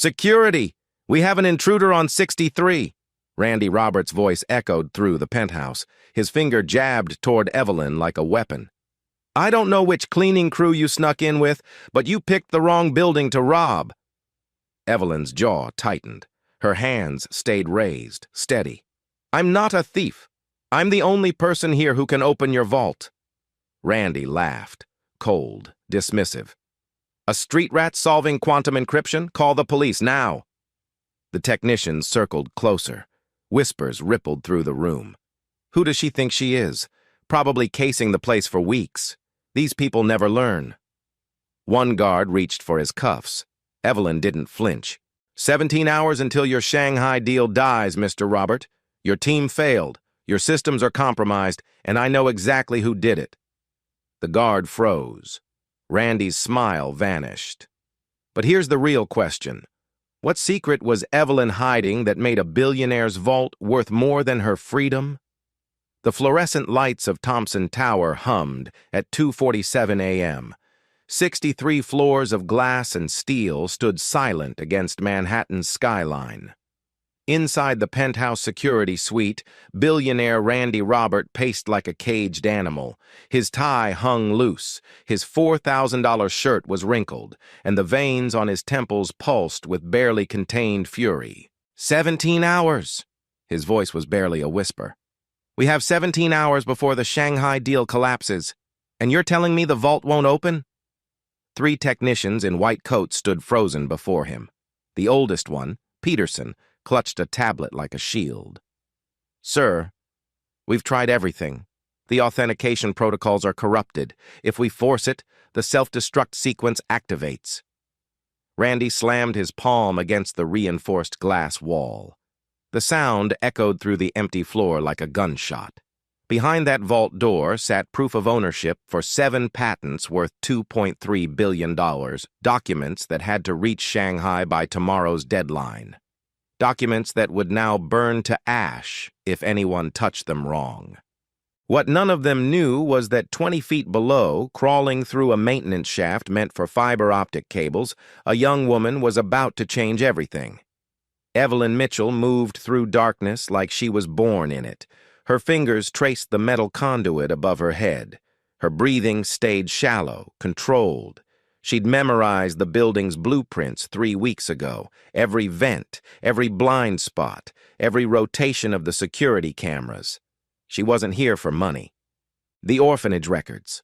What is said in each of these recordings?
Security! We have an intruder on 63. Randy Roberts' voice echoed through the penthouse, his finger jabbed toward Evelyn like a weapon. I don't know which cleaning crew you snuck in with, but you picked the wrong building to rob. Evelyn's jaw tightened. Her hands stayed raised, steady. I'm not a thief. I'm the only person here who can open your vault. Randy laughed, cold, dismissive. A street rat solving quantum encryption? Call the police now. The technician circled closer. Whispers rippled through the room. Who does she think she is? Probably casing the place for weeks. These people never learn. One guard reached for his cuffs. Evelyn didn't flinch. 17 hours until your Shanghai deal dies, Mr. Robert. Your team failed. Your systems are compromised, and I know exactly who did it. The guard froze. Randy's smile vanished. But here's the real question. What secret was Evelyn hiding that made a billionaire's vault worth more than her freedom? The fluorescent lights of Thompson Tower hummed at 2:47 a.m. 63 floors of glass and steel stood silent against Manhattan's skyline. Inside the penthouse security suite, billionaire Randy Robert paced like a caged animal. His tie hung loose, his $4,000 shirt was wrinkled, and the veins on his temples pulsed with barely contained fury. 17 hours! His voice was barely a whisper. We have 17 hours before the Shanghai deal collapses, and you're telling me the vault won't open? 3 technicians in white coats stood frozen before him. The oldest one, Peterson, clutched a tablet like a shield. Sir, we've tried everything. The authentication protocols are corrupted. If we force it, the self-destruct sequence activates. Randy slammed his palm against the reinforced glass wall. The sound echoed through the empty floor like a gunshot. Behind that vault door sat proof of ownership for 7 patents worth $2.3 billion, documents that had to reach Shanghai by tomorrow's deadline. Documents that would now burn to ash if anyone touched them wrong. What none of them knew was that 20 feet below, crawling through a maintenance shaft meant for fiber optic cables, a young woman was about to change everything. Evelyn Mitchell moved through darkness like she was born in it. Her fingers traced the metal conduit above her head. Her breathing stayed shallow, controlled. She'd memorized the building's blueprints 3 weeks ago, every vent, every blind spot, every rotation of the security cameras. She wasn't here for money. The orphanage records.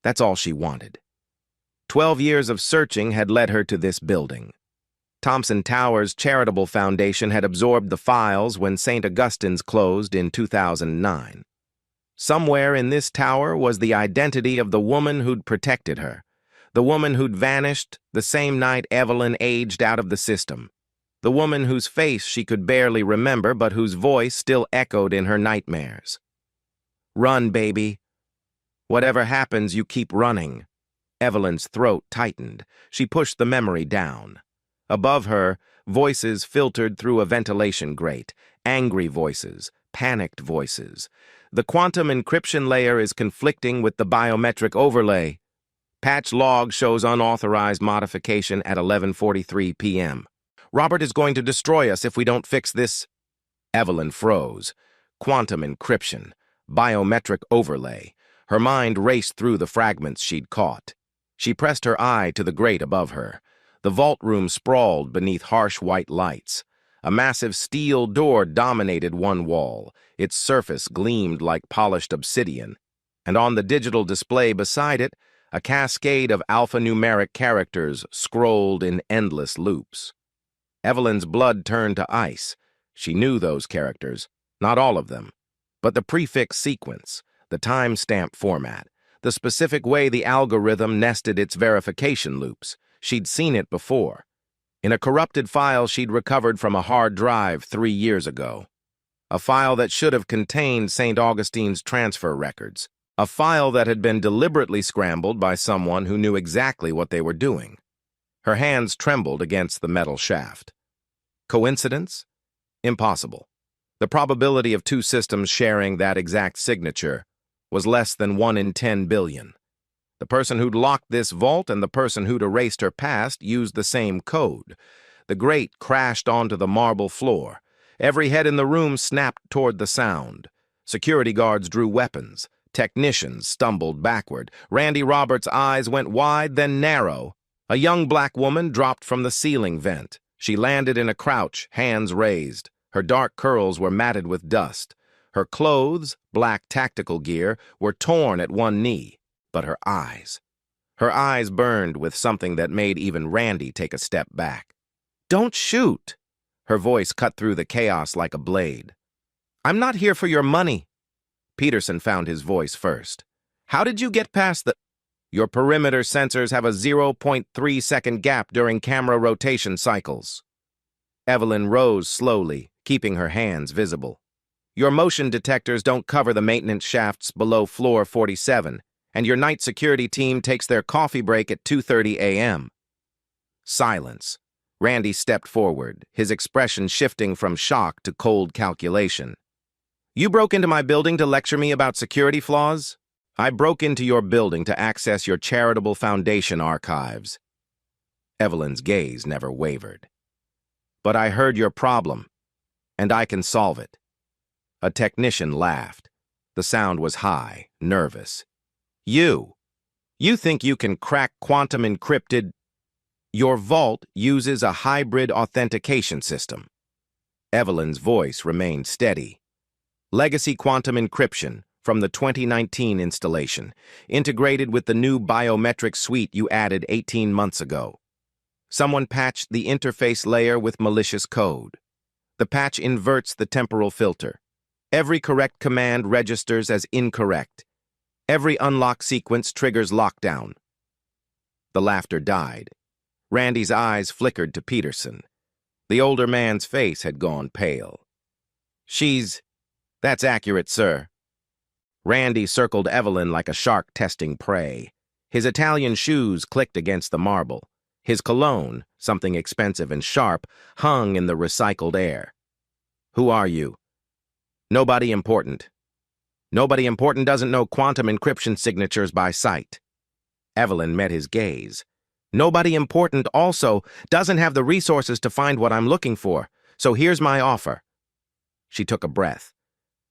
That's all she wanted. 12 years of searching had led her to this building. Thompson Tower's charitable foundation had absorbed the files when St. Augustine's closed in 2009. Somewhere in this tower was the identity of the woman who'd protected her. The woman who'd vanished the same night Evelyn aged out of the system. The woman whose face she could barely remember but whose voice still echoed in her nightmares. Run, baby. Whatever happens, you keep running. Evelyn's throat tightened. She pushed the memory down. Above her, voices filtered through a ventilation grate. Angry voices, panicked voices. The quantum encryption layer is conflicting with the biometric overlay. Patch log shows unauthorized modification at 11:43 p.m. Robert is going to destroy us if we don't fix this. Evelyn froze. Quantum encryption. Biometric overlay. Her mind raced through the fragments she'd caught. She pressed her eye to the grate above her. The vault room sprawled beneath harsh white lights. A massive steel door dominated one wall. Its surface gleamed like polished obsidian. And on the digital display beside it, a cascade of alphanumeric characters scrolled in endless loops. Evelyn's blood turned to ice. She knew those characters, not all of them, but the prefix sequence, the timestamp format, the specific way the algorithm nested its verification loops. She'd seen it before. In a corrupted file she'd recovered from a hard drive 3 years ago. A file that should have contained St. Augustine's transfer records. A file that had been deliberately scrambled by someone who knew exactly what they were doing. Her hands trembled against the metal shaft. Coincidence? Impossible. The probability of 2 systems sharing that exact signature was less than 1 in 10 billion. The person who'd locked this vault and the person who'd erased her past used the same code. The grate crashed onto the marble floor. Every head in the room snapped toward the sound. Security guards drew weapons. Technicians stumbled backward. Randy Roberts' eyes went wide, then narrow. A young black woman dropped from the ceiling vent. She landed in a crouch, hands raised. Her dark curls were matted with dust. Her clothes, black tactical gear, were torn at one knee. But her eyes burned with something that made even Randy take a step back. "Don't shoot!" Her voice cut through the chaos like a blade. "I'm not here for your money." Peterson found his voice first. "How did you get past the—" "Your perimeter sensors have a 0.3-second gap during camera rotation cycles." Evelyn rose slowly, keeping her hands visible. "Your motion detectors don't cover the maintenance shafts below floor 47, and your night security team takes their coffee break at 2:30 a.m. Silence. Randy stepped forward, his expression shifting from shock to cold calculation. "You broke into my building to lecture me about security flaws?" "I broke into your building to access your charitable foundation archives." Evelyn's gaze never wavered. "But I heard your problem, and I can solve it." A technician laughed. The sound was high, nervous. You think you can crack quantum encrypted? Your vault uses a hybrid authentication system." Evelyn's voice remained steady. "Legacy quantum encryption from the 2019 installation, integrated with the new biometric suite you added 18 months ago. Someone patched the interface layer with malicious code. The patch inverts the temporal filter. Every correct command registers as incorrect. Every unlock sequence triggers lockdown." The laughter died. Randy's eyes flickered to Peterson. The older man's face had gone pale. "That's accurate, sir." Randy circled Evelyn like a shark testing prey. His Italian shoes clicked against the marble. His cologne, something expensive and sharp, hung in the recycled air. "Who are you?" "Nobody important." "Nobody important doesn't know quantum encryption signatures by sight." Evelyn met his gaze. "Nobody important also doesn't have the resources to find what I'm looking for, so here's my offer." She took a breath.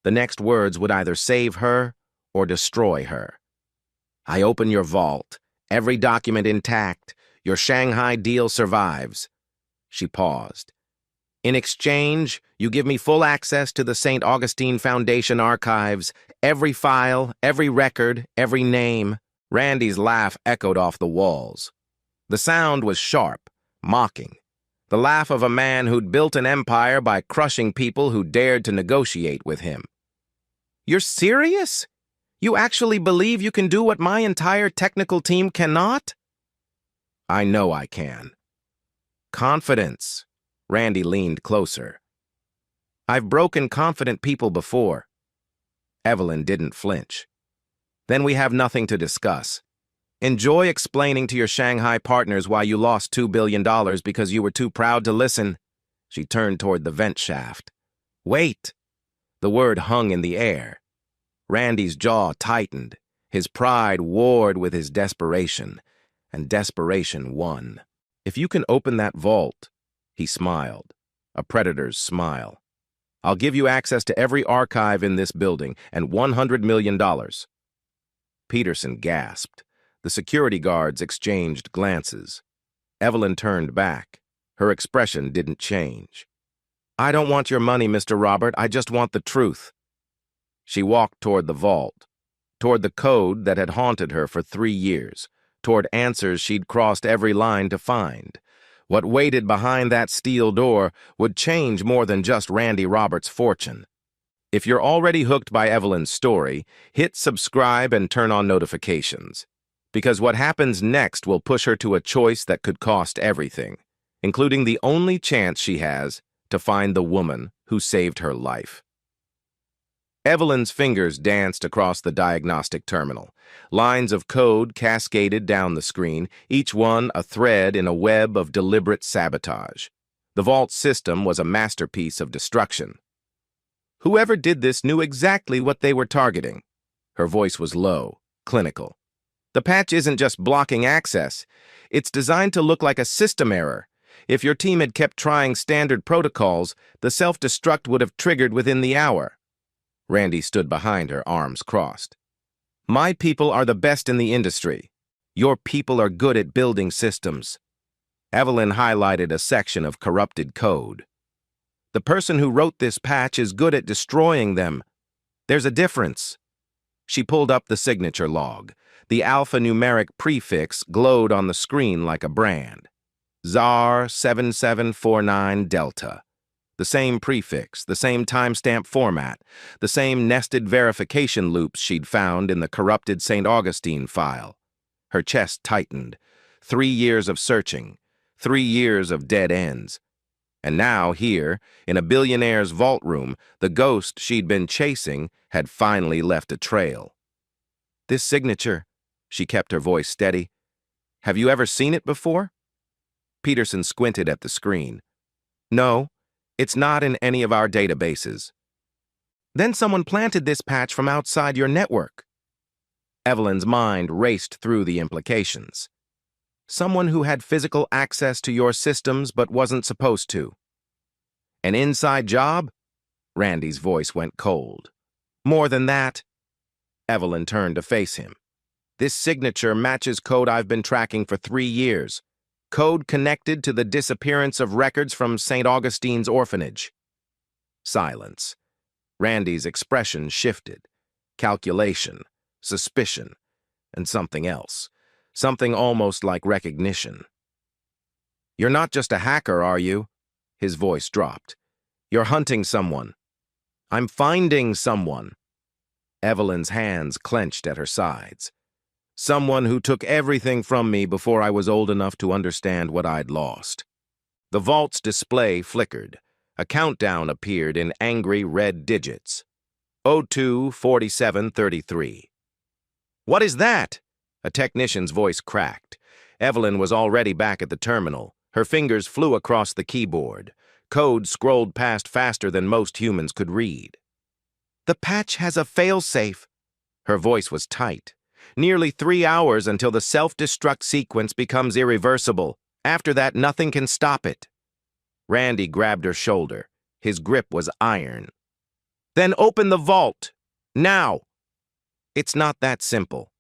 The next words would either save her or destroy her. "I open your vault, every document intact. Your Shanghai deal survives." She paused. "In exchange, you give me full access to the St. Augustine Foundation archives, every file, every record, every name." Randy's laugh echoed off the walls. The sound was sharp, mocking. The laugh of a man who'd built an empire by crushing people who dared to negotiate with him. "You're serious? You actually believe you can do what my entire technical team cannot?" "I know I can." "Confidence." Randy leaned closer. "I've broken confident people before." Evelyn didn't flinch. "Then we have nothing to discuss. Enjoy explaining to your Shanghai partners why you lost $2 billion because you were too proud to listen." She turned toward the vent shaft. "Wait." The word hung in the air. Randy's jaw tightened. His pride warred with his desperation, and desperation won. "If you can open that vault," he smiled, a predator's smile, "I'll give you access to every archive in this building and $100 million. Peterson gasped. The security guards exchanged glances. Evelyn turned back. Her expression didn't change. "I don't want your money, Mr. Robert. I just want the truth." She walked toward the vault, toward the code that had haunted her for 3 years, toward answers she'd crossed every line to find. What waited behind that steel door would change more than just Randy Roberts' fortune. If you're already hooked by Evelyn's story, hit subscribe and turn on notifications. Because what happens next will push her to a choice that could cost everything, including the only chance she has to find the woman who saved her life. Evelyn's fingers danced across the diagnostic terminal. Lines of code cascaded down the screen, each one a thread in a web of deliberate sabotage. The vault system was a masterpiece of destruction. Whoever did this knew exactly what they were targeting. Her voice was low, clinical. The patch isn't just blocking access. It's designed to look like a system error. If your team had kept trying standard protocols, the self-destruct would have triggered within the hour. Randy stood behind her, arms crossed. My people are the best in the industry. Your people are good at building systems. Evelyn highlighted a section of corrupted code. The person who wrote this patch is good at destroying them. There's a difference. She pulled up the signature log. The alphanumeric prefix glowed on the screen like a brand. ZAR 7749 Delta. The same prefix, the same timestamp format, the same nested verification loops she'd found in the corrupted St. Augustine file. Her chest tightened. 3 years of searching, 3 years of dead ends. And now here, in a billionaire's vault room, the ghost she'd been chasing had finally left a trail. This signature, she kept her voice steady. Have you ever seen it before? Peterson squinted at the screen. No, it's not in any of our databases. Then someone planted this patch from outside your network. Evelyn's mind raced through the implications. Someone who had physical access to your systems but wasn't supposed to. An inside job? Randy's voice went cold. More than that. Evelyn turned to face him. This signature matches code I've been tracking for 3 years. Code connected to the disappearance of records from St. Augustine's orphanage. Silence. Randy's expression shifted. Calculation, suspicion, and something else. Something almost like recognition. You're not just a hacker, are you? His voice dropped. You're hunting someone. I'm finding someone. Evelyn's hands clenched at her sides. Someone who took everything from me before I was old enough to understand what I'd lost. The vault's display flickered. A countdown appeared in angry red digits. 02-47-33. What is that? A technician's voice cracked. Evelyn was already back at the terminal. Her fingers flew across the keyboard. Code scrolled past faster than most humans could read. The patch has a failsafe. Her voice was tight. Nearly 3 hours until the self-destruct sequence becomes irreversible. After that, nothing can stop it. Randy grabbed her shoulder. His grip was iron. Then open the vault. Now. It's not that simple.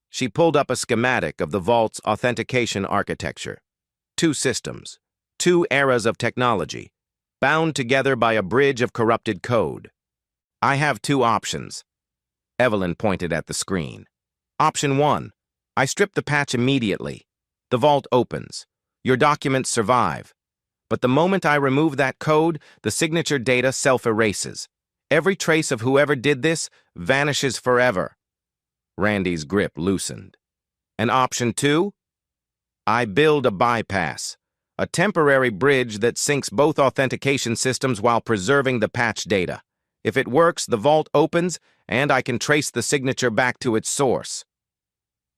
She pulled up a schematic of the vault's authentication architecture. 2 systems, 2 eras of technology, bound together by a bridge of corrupted code. I have 2 options. Evelyn pointed at the screen. Option 1. I strip the patch immediately. The vault opens. Your documents survive. But the moment I remove that code, the signature data self-erases. Every trace of whoever did this vanishes forever. Randy's grip loosened. And option 2? I build a bypass, a temporary bridge that syncs both authentication systems while preserving the patch data. If it works, the vault opens, and I can trace the signature back to its source.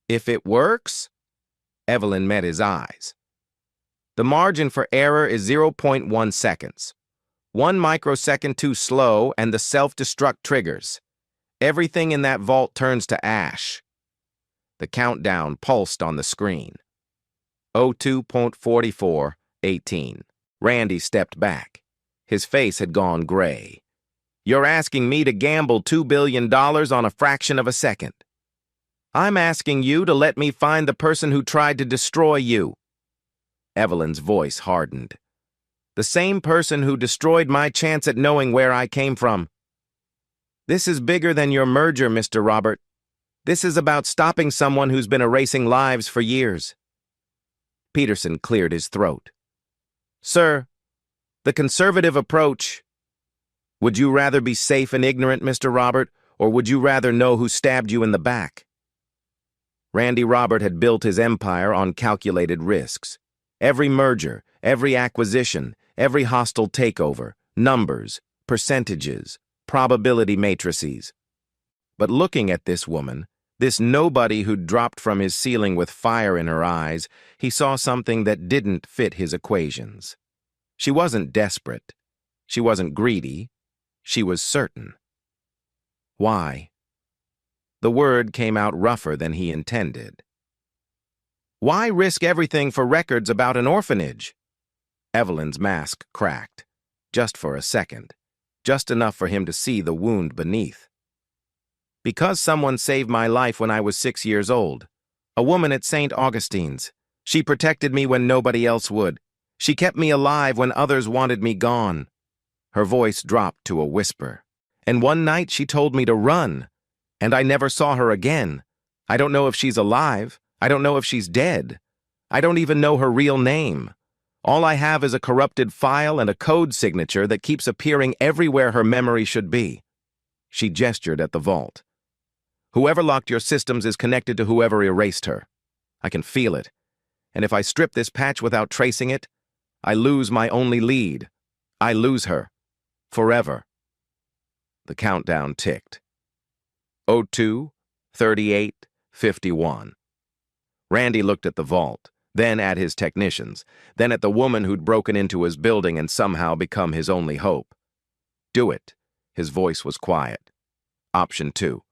If it works? Evelyn met his eyes. The margin for error is 0.1 seconds. 1 microsecond too slow, and the self-destruct triggers. Everything in that vault turns to ash. The countdown pulsed on the screen. 02.44:18. Randy stepped back. His face had gone gray. You're asking me to gamble $2 billion on a fraction of a second. I'm asking you to let me find the person who tried to destroy you. Evelyn's voice hardened. The same person who destroyed my chance at knowing where I came from. This is bigger than your merger, Mr. Robert. This is about stopping someone who's been erasing lives for years. Peterson cleared his throat. Sir, the conservative approach. Would you rather be safe and ignorant, Mr. Robert, or would you rather know who stabbed you in the back? Randy Robert had built his empire on calculated risks. Every merger, every acquisition, every hostile takeover, numbers, percentages, probability matrices. But looking at this woman, this nobody who'd dropped from his ceiling with fire in her eyes, he saw something that didn't fit his equations. She wasn't desperate. She wasn't greedy. She was certain. Why? The word came out rougher than he intended. Why risk everything for records about an orphanage? Evelyn's mask cracked. Just for a second. Just enough for him to see the wound beneath. Because someone saved my life when I was 6 years old. A woman at St. Augustine's. She protected me when nobody else would. She kept me alive when others wanted me gone. Her voice dropped to a whisper. And one night she told me to run. And I never saw her again. I don't know if she's alive. I don't know if she's dead. I don't even know her real name. All I have is a corrupted file and a code signature that keeps appearing everywhere her memory should be. She gestured at the vault. Whoever locked your systems is connected to whoever erased her. I can feel it. And if I strip this patch without tracing it, I lose my only lead. I lose her. Forever. The countdown ticked. 02, 38, 51. Randy looked at the vault, then at his technicians, then at the woman who'd broken into his building and somehow become his only hope. Do it. His voice was quiet. Option 2.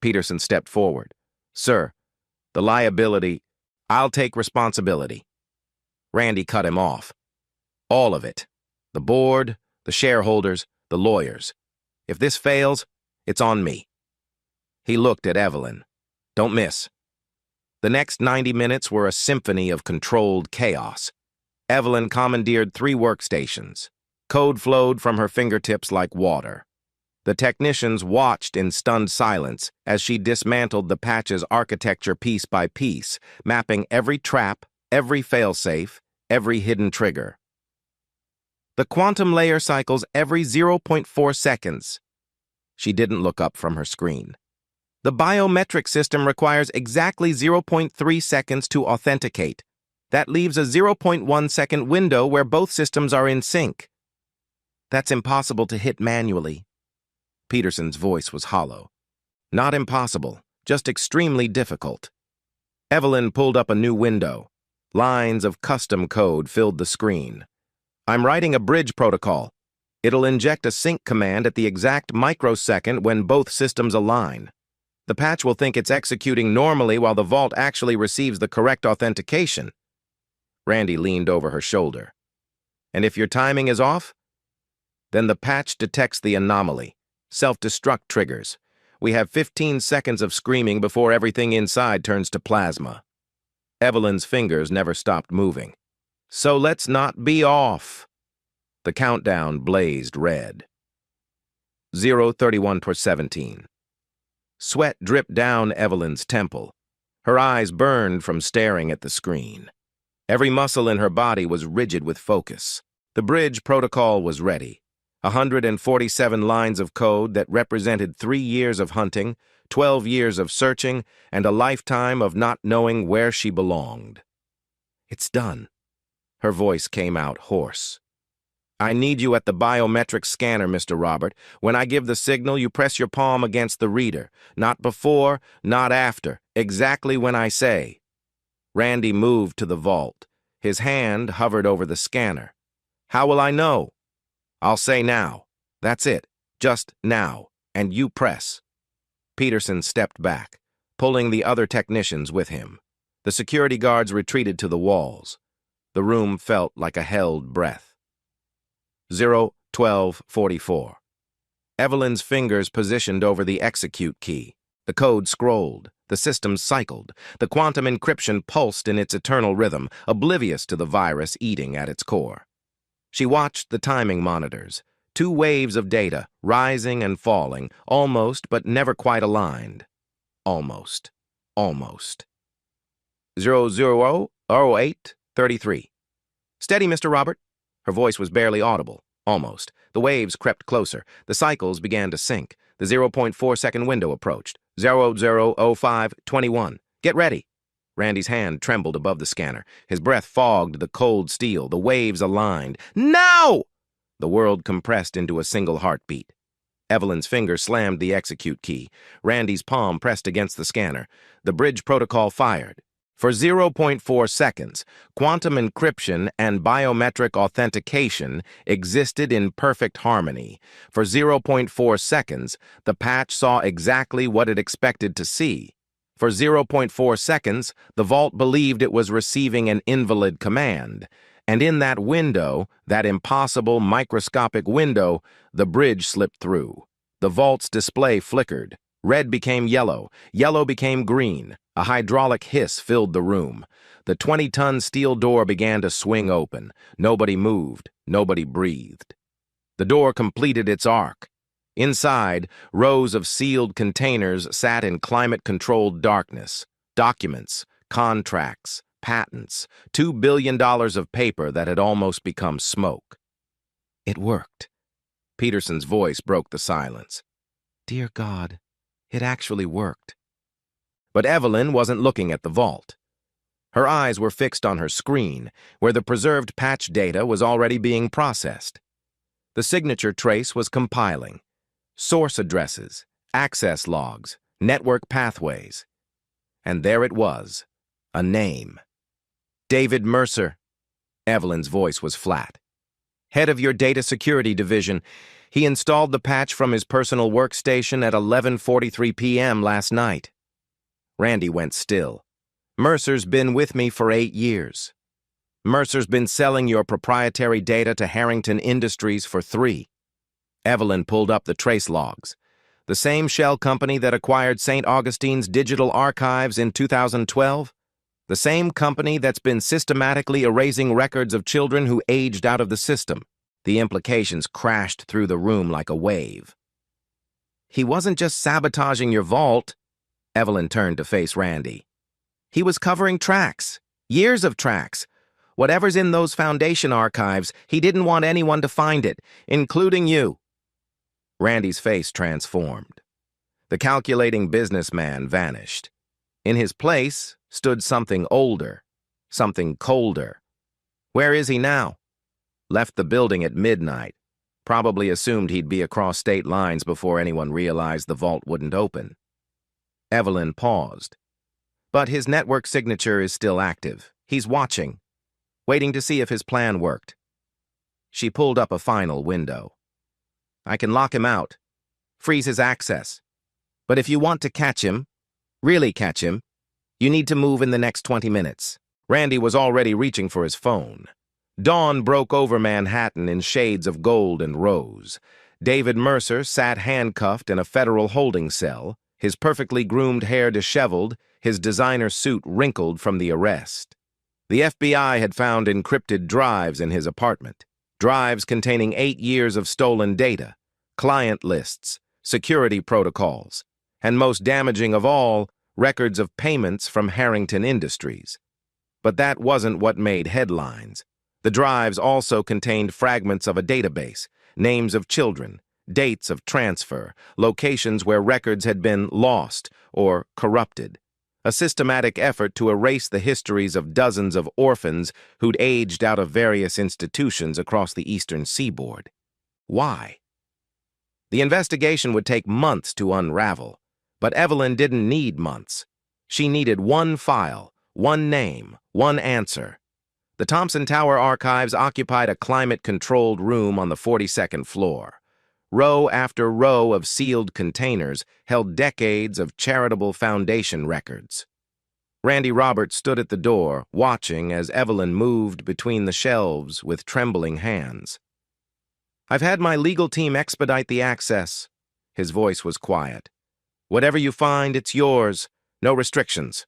Peterson stepped forward. Sir, the liability, I'll take responsibility. Randy cut him off. All of it. The board, the shareholders, the lawyers. If this fails, it's on me. He looked at Evelyn. Don't miss. The next 90 minutes were a symphony of controlled chaos. Evelyn commandeered 3 workstations. Code flowed from her fingertips like water. The technicians watched in stunned silence as she dismantled the patch's architecture piece by piece, mapping every trap, every failsafe, every hidden trigger. The quantum layer cycles every 0.4 seconds. She didn't look up from her screen. The biometric system requires exactly 0.3 seconds to authenticate. That leaves a 0.1 second window where both systems are in sync. That's impossible to hit manually. Peterson's voice was hollow. Not impossible, just extremely difficult. Evelyn pulled up a new window. Lines of custom code filled the screen. I'm writing a bridge protocol. It'll inject a sync command at the exact microsecond when both systems align. The patch will think it's executing normally while the vault actually receives the correct authentication. Randy leaned over her shoulder. And if your timing is off, then the patch detects the anomaly. Self-destruct triggers. We have 15 seconds of screaming before everything inside turns to plasma. Evelyn's fingers never stopped moving. So let's not be off. The countdown blazed red. 0:31/17. Sweat dripped down Evelyn's temple. Her eyes burned from staring at the screen. Every muscle in her body was rigid with focus. The bridge protocol was ready. 147 lines of code that represented 3 years of hunting, 12 years of searching, and a lifetime of not knowing where she belonged. It's done. Her voice came out hoarse. I need you at the biometric scanner, Mr. Robert. When I give the signal, you press your palm against the reader. Not before, not after. Exactly when I say. Randy moved to the vault. His hand hovered over the scanner. How will I know? I'll say now. That's it. Just now. And you press. Peterson stepped back, pulling the other technicians with him. The security guards retreated to the walls. The room felt like a held breath. 0:12:44. Evelyn's fingers positioned over the execute key. The code scrolled. The system cycled. The quantum encryption pulsed in its eternal rhythm, oblivious to the virus eating at its core. She watched the timing monitors. 2 waves of data, rising and falling, almost but never quite aligned. Almost. Almost. 00:08:33. Steady, Mr. Robert. Her voice was barely audible. Almost. The waves crept closer. The cycles began to sync. The 0.4 second window approached. 00:05:21. Get ready. Randy's hand trembled above the scanner. His breath fogged the cold steel. The waves aligned. Now! The world compressed into a single heartbeat. Evelyn's finger slammed the execute key. Randy's palm pressed against the scanner. The bridge protocol fired. For 0.4 seconds, quantum encryption and biometric authentication existed in perfect harmony. For 0.4 seconds, the patch saw exactly what it expected to see. For 0.4 seconds, the vault believed it was receiving an invalid command. And in that window, that impossible microscopic window, the bridge slipped through. The vault's display flickered. Red became yellow. Yellow became green. A hydraulic hiss filled the room. The 20-ton steel door began to swing open. Nobody moved. Nobody breathed. The door completed its arc. Inside, rows of sealed containers sat in climate-controlled darkness. Documents, contracts, patents, $2 billion of paper that had almost become smoke. It worked. Peterson's voice broke the silence. Dear God, it actually worked. But Evelyn wasn't looking at the vault. Her eyes were fixed on her screen, where the preserved patch data was already being processed. The signature trace was compiling. Source addresses, access logs, network pathways. And there it was, a name. David Mercer. Evelyn's voice was flat. Head of your data security division. He installed the patch from his personal workstation at 11:43 p.m. last night. Randy went still. Mercer's been with me for 8 years. Mercer's been selling your proprietary data to Harrington Industries for 3. Evelyn pulled up the trace logs. The same shell company that acquired St. Augustine's digital archives in 2012? The same company that's been systematically erasing records of children who aged out of the system. The implications crashed through the room like a wave. He wasn't just sabotaging your vault. Evelyn turned to face Randy. He was covering tracks. Years of tracks. Whatever's in those Foundation archives, he didn't want anyone to find it, including you. Randy's face transformed. The calculating businessman vanished. In his place stood something older, something colder. Where is he now? Left the building at midnight. Probably assumed he'd be across state lines before anyone realized the vault wouldn't open. Evelyn paused. But his network signature is still active. He's watching, waiting to see if his plan worked. She pulled up a final window. I can lock him out, freeze his access. But if you want to catch him, really catch him, you need to move in the next 20 minutes. Randy was already reaching for his phone. Dawn broke over Manhattan in shades of gold and rose. David Mercer sat handcuffed in a federal holding cell, his perfectly groomed hair disheveled, his designer suit wrinkled from the arrest. The FBI had found encrypted drives in his apartment. Drives containing 8 years of stolen data, client lists, security protocols, and most damaging of all, records of payments from Harrington Industries. But that wasn't what made headlines. The drives also contained fragments of a database, names of children, dates of transfer, locations where records had been lost or corrupted. A systematic effort to erase the histories of dozens of orphans who'd aged out of various institutions across the eastern seaboard. Why? The investigation would take months to unravel, but Evelyn didn't need months. She needed one file, one name, one answer. The Thompson Tower archives occupied a climate-controlled room on the 42nd floor. Row after row of sealed containers held decades of charitable foundation records. Randy Roberts stood at the door, watching as Evelyn moved between the shelves with trembling hands. I've had my legal team expedite the access. His voice was quiet. Whatever you find, it's yours. No restrictions.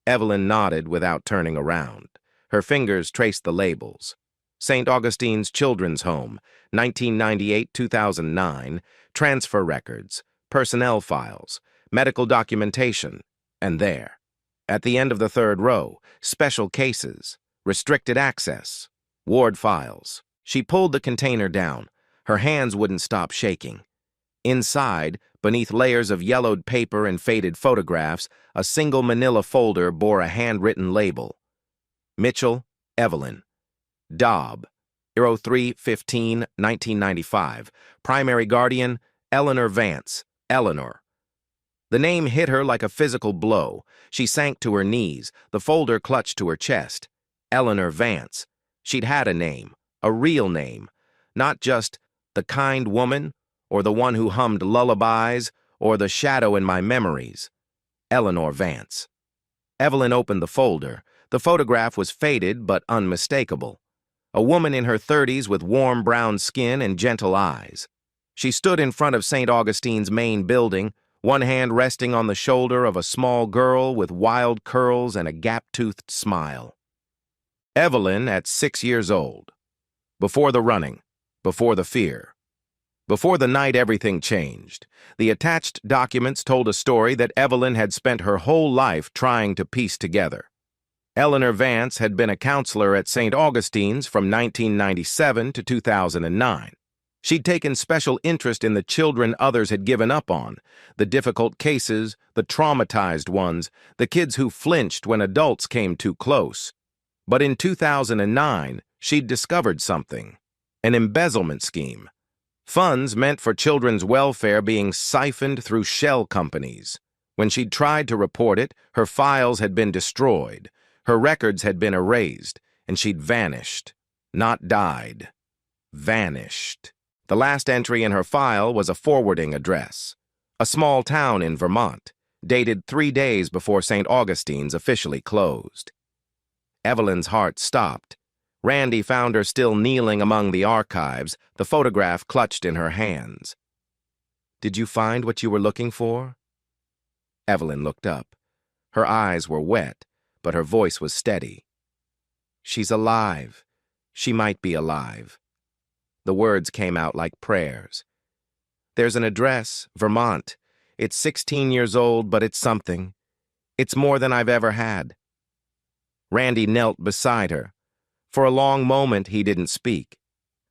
Evelyn nodded without turning around. Her fingers traced the labels. St. Augustine's Children's Home, 1998-2009, transfer records, personnel files, medical documentation, and there, at the end of the third row, special cases, restricted access, ward files. She pulled the container down. Her hands wouldn't stop shaking. Inside, beneath layers of yellowed paper and faded photographs, a single manila folder bore a handwritten label. Mitchell, Evelyn. Dobb, 03-15-1995. Primary guardian, Eleanor Vance. Eleanor. The name hit her like a physical blow. She sank to her knees, the folder clutched to her chest. Eleanor Vance. She'd had a name, a real name, not just the kind woman, or the one who hummed lullabies, or the shadow in my memories. Eleanor Vance. Evelyn opened the folder. The photograph was faded but unmistakable. a woman in her 30s with warm brown skin and gentle eyes. She stood in front of St. Augustine's main building, one hand resting on the shoulder of a small girl with wild curls and a gap-toothed smile. Evelyn at 6 years old. Before the running, before the fear. Before the night everything changed. The attached documents told a story that Evelyn had spent her whole life trying to piece together. Eleanor Vance had been a counselor at St. Augustine's from 1997 to 2009. She'd taken special interest in the children others had given up on, the difficult cases, the traumatized ones, the kids who flinched when adults came too close. But in 2009, she'd discovered something, an embezzlement scheme. Funds meant for children's welfare being siphoned through shell companies. When she'd tried to report it, her files had been destroyed, her records had been erased, and she'd vanished. Not died. Vanished. The last entry in her file was a forwarding address, a small town in Vermont, dated 3 days before St. Augustine's officially closed. Evelyn's heart stopped. Randy found her still kneeling among the archives, the photograph clutched in her hands. "Did you find what you were looking for?" Evelyn looked up. Her eyes were wet, but her voice was steady. "She's alive. She might be alive." The words came out like prayers. "There's an address, Vermont. It's 16 years old, but it's something. It's more than I've ever had." Randy knelt beside her. For a long moment, he didn't speak.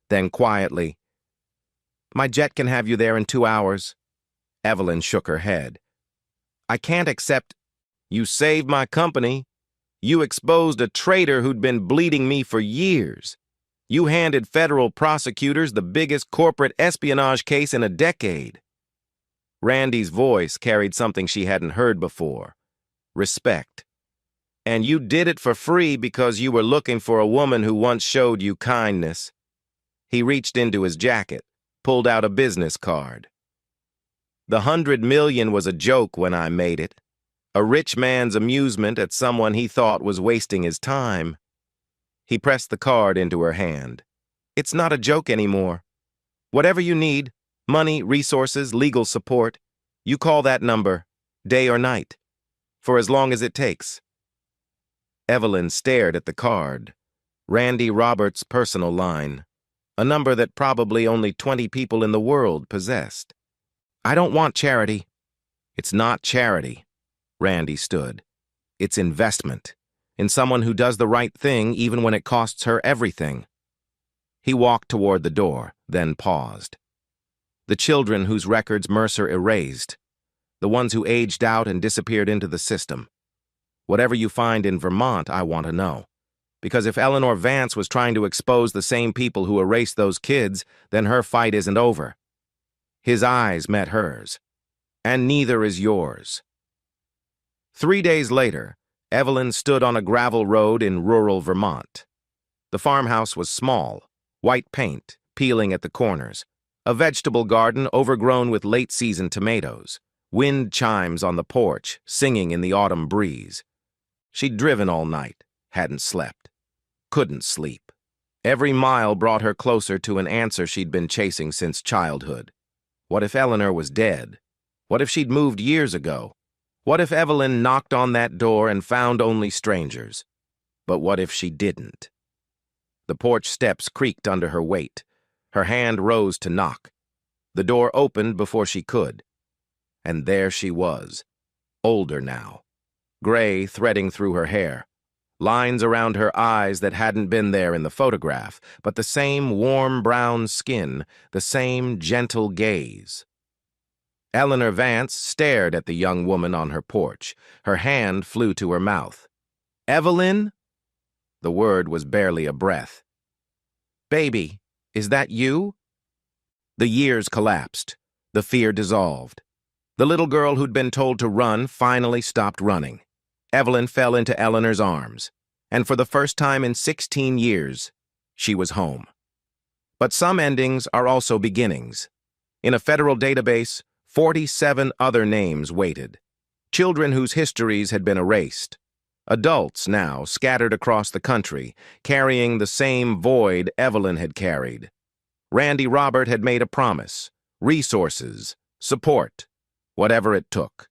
Then quietly, "My jet can have you there in 2 hours." Evelyn shook her head. "I can't accept—" "You saved my company. You exposed a traitor who'd been bleeding me for years. You handed federal prosecutors the biggest corporate espionage case in a decade." Randy's voice carried something she hadn't heard before. Respect. "And you did it for free because you were looking for a woman who once showed you kindness." He reached into his jacket, pulled out a business card. "The 100 million was a joke when I made it. A rich man's amusement at someone he thought was wasting his time." He pressed the card into her hand. "It's not a joke anymore. Whatever you need, money, resources, legal support, you call that number, day or night, for as long as it takes." Evelyn stared at the card. Randy Roberts' personal line, a number that probably only 20 people in the world possessed. "I don't want charity." "It's not charity." Randy stood. "It's investment. In someone who does the right thing even when it costs her everything." He walked toward the door, then paused. "The children whose records Mercer erased. The ones who aged out and disappeared into the system. Whatever you find in Vermont, I want to know. Because if Eleanor Vance was trying to expose the same people who erased those kids, then her fight isn't over." His eyes met hers. "And neither is yours." 3 days later, Evelyn stood on a gravel road in rural Vermont. The farmhouse was small, white paint peeling at the corners, a vegetable garden overgrown with late-season tomatoes, wind chimes on the porch singing in the autumn breeze. She'd driven all night, hadn't slept, couldn't sleep. Every mile brought her closer to an answer she'd been chasing since childhood. What if Eleanor was dead? What if she'd moved years ago? What if Evelyn knocked on that door and found only strangers? But what if she didn't? The porch steps creaked under her weight. Her hand rose to knock. The door opened before she could. And there she was, older now, gray threading through her hair, lines around her eyes that hadn't been there in the photograph, but the same warm brown skin, the same gentle gaze. Eleanor Vance stared at the young woman on her porch. Her hand flew to her mouth. "Evelyn?" The word was barely a breath. "Baby, is that you?" The years collapsed. The fear dissolved. The little girl who'd been told to run finally stopped running. Evelyn fell into Eleanor's arms, and for the first time in 16 years, she was home. But some endings are also beginnings. In a federal database, 47 other names waited. Children whose histories had been erased. Adults now scattered across the country, carrying the same void Evelyn had carried. Randy Robert had made a promise: resources, support, whatever it took.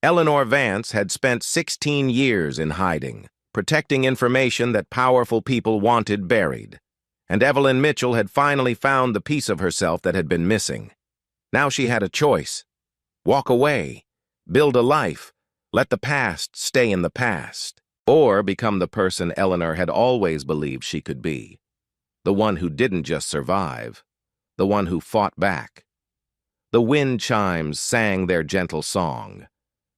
Eleanor Vance had spent 16 years in hiding, protecting information that powerful people wanted buried. And Evelyn Mitchell had finally found the piece of herself that had been missing. Now she had a choice: walk away, build a life, let the past stay in the past, or become the person Eleanor had always believed she could be. The one who didn't just survive, the one who fought back. The wind chimes sang their gentle song,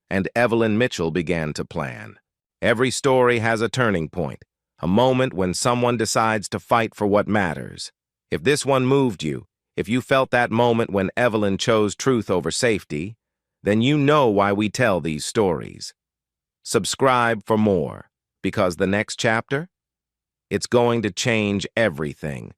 and Evelyn Mitchell began to plan. Every story has a turning point, a moment when someone decides to fight for what matters. If this one moved you, if you felt that moment when Evelyn chose truth over safety, then you know why we tell these stories. Subscribe for more, because the next chapter, it's going to change everything.